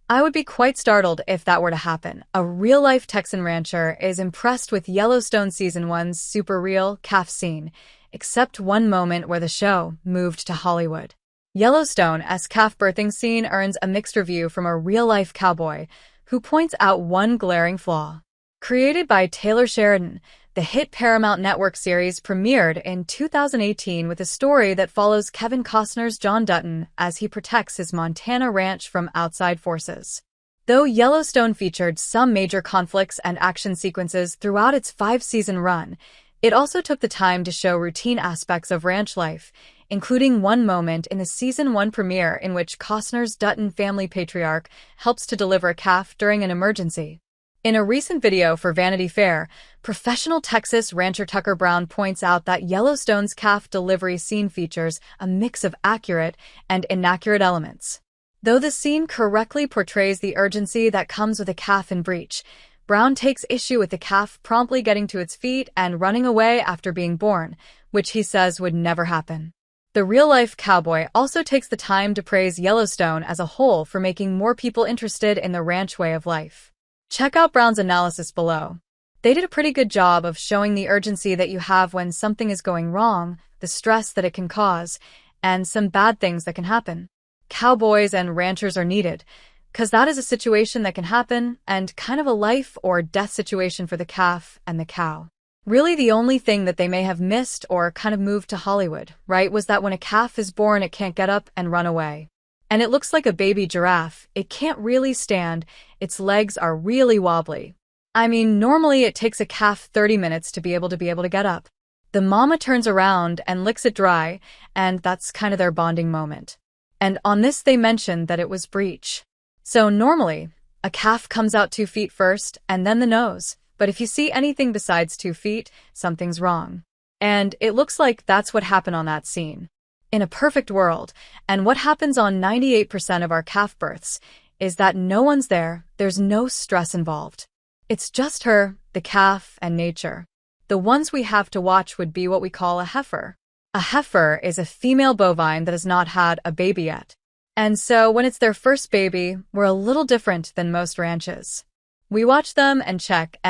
I would be quite startled if that were to happen. A real-life Texan rancher is impressed with Yellowstone Season 1's super real calf scene, except one moment where the show moved to Hollywood. Yellowstone's calf birthing scene earns a mixed review from a real-life cowboy who points out one glaring flaw. Created by Taylor Sheridan, the hit Paramount Network series premiered in 2018 with a story that follows Kevin Costner's John Dutton as he protects his Montana ranch from outside forces. Though Yellowstone featured some major conflicts and action sequences throughout its 5-season run, it also took the time to show routine aspects of ranch life, including one moment in the Season 1 premiere in which Costner's Dutton family patriarch helps to deliver a calf during an emergency. In a recent video for Vanity Fair, professional Texas rancher Tucker Brown points out that Yellowstone's calf delivery scene features a mix of accurate and inaccurate elements. Though the scene correctly portrays the urgency that comes with a calf in breach, Brown takes issue with the calf promptly getting to its feet and running away after being born, which he says would never happen. The real-life cowboy also takes the time to praise Yellowstone as a whole for making more people interested in the ranch way of life. Check out Brown's analysis below. They did a pretty good job of showing the urgency that you have when something is going wrong, the stress that it can cause, and some bad things that can happen. Cowboys and ranchers are needed, because that is a situation that can happen and kind of a life or death situation for the calf and the cow. Really, the only thing that they may have missed or kind of moved to Hollywood, right, was that when a calf is born, it can't get up and run away. And it looks like a baby giraffe. It can't really stand. Its legs are really wobbly. I mean, normally it takes a calf 30 minutes to be able to get up. The mama turns around and licks it dry, and that's kind of their bonding moment. And on this they mentioned that it was breech. So normally, a calf comes out 2 feet first and then the nose. But if you see anything besides 2 feet, something's wrong. And it looks like that's what happened on that scene. In a perfect world, and what happens on 98% of our calf births, is that no one's there, there's no stress involved. It's just her, the calf, and nature. The ones we have to watch would be what we call a heifer. A heifer is a female bovine that has not had a baby yet. And so when it's their first baby, we're a little different than most ranches. We watch them and check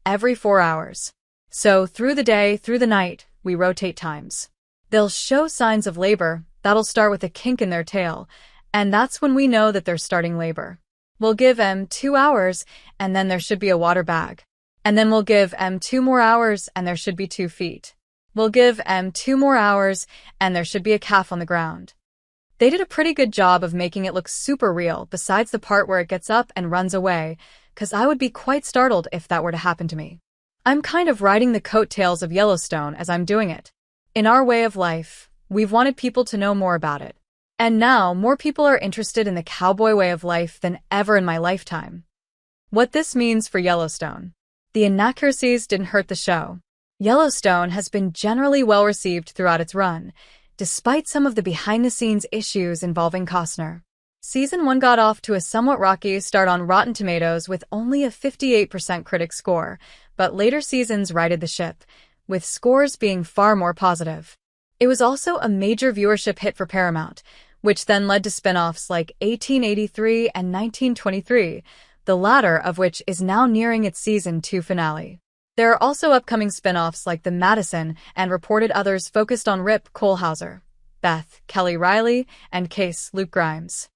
every 4 hours. So through the day, through the night, we rotate times. They'll show signs of labor. That'll start with a kink in their tail, and that's when we know that they're starting labor. We'll give 2 hours, and then there should be a water bag. And then we'll give 2 more hours, and there should be 2 feet. We'll give 2 more hours, and there should be a calf on the ground. They did a pretty good job of making it look super real, besides the part where it gets up and runs away, because I would be quite startled if that were to happen to me. I'm kind of riding the coattails of Yellowstone as I'm doing it. In our way of life, we've wanted people to know more about it. And now, more people are interested in the cowboy way of life than ever in my lifetime. What this means for Yellowstone. The inaccuracies didn't hurt the show. Yellowstone has been generally well received throughout its run, despite some of the behind-the-scenes issues involving Costner. Season 1 got off to a somewhat rocky start on Rotten Tomatoes with only a 58% critic score, but later seasons righted the ship, with scores being far more positive. It was also a major viewership hit for Paramount, which then led to spin-offs like 1883 and 1923, the latter of which is now nearing its Season 2 finale. There are also upcoming spin-offs like The Madison and reported others focused on Rip Kohlhauser, Beth Kelly Riley, and Case Luke Grimes.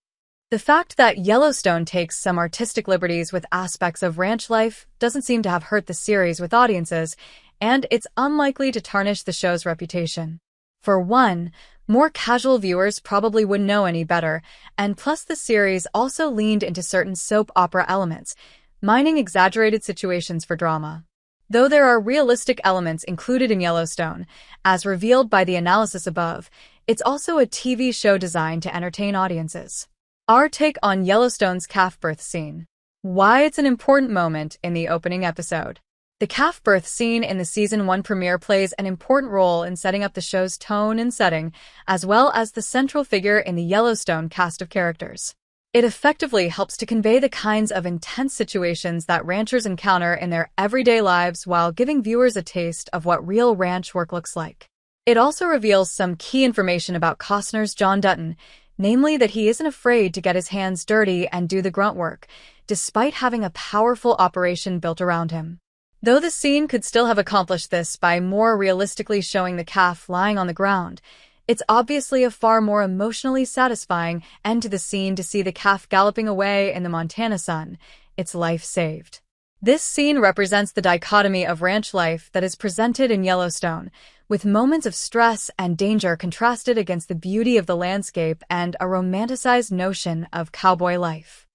The fact that Yellowstone takes some artistic liberties with aspects of ranch life doesn't seem to have hurt the series with audiences, and it's unlikely to tarnish the show's reputation. For one, more casual viewers probably wouldn't know any better, and plus the series also leaned into certain soap opera elements, mining exaggerated situations for drama. Though there are realistic elements included in Yellowstone, as revealed by the analysis above, it's also a TV show designed to entertain audiences. Our take on Yellowstone's calf birth scene. Why it's an important moment in the opening episode. The calf birth scene in the Season 1 premiere plays an important role in setting up the show's tone and setting, as well as the central figure in the Yellowstone cast of characters. It effectively helps to convey the kinds of intense situations that ranchers encounter in their everyday lives while giving viewers a taste of what real ranch work looks like. It also reveals some key information about Costner's John Dutton, namely that he isn't afraid to get his hands dirty and do the grunt work, despite having a powerful operation built around him. Though the scene could still have accomplished this by more realistically showing the calf lying on the ground, it's obviously a far more emotionally satisfying end to the scene to see the calf galloping away in the Montana sun, its life saved. This scene represents the dichotomy of ranch life that is presented in Yellowstone, with moments of stress and danger contrasted against the beauty of the landscape and a romanticized notion of cowboy life.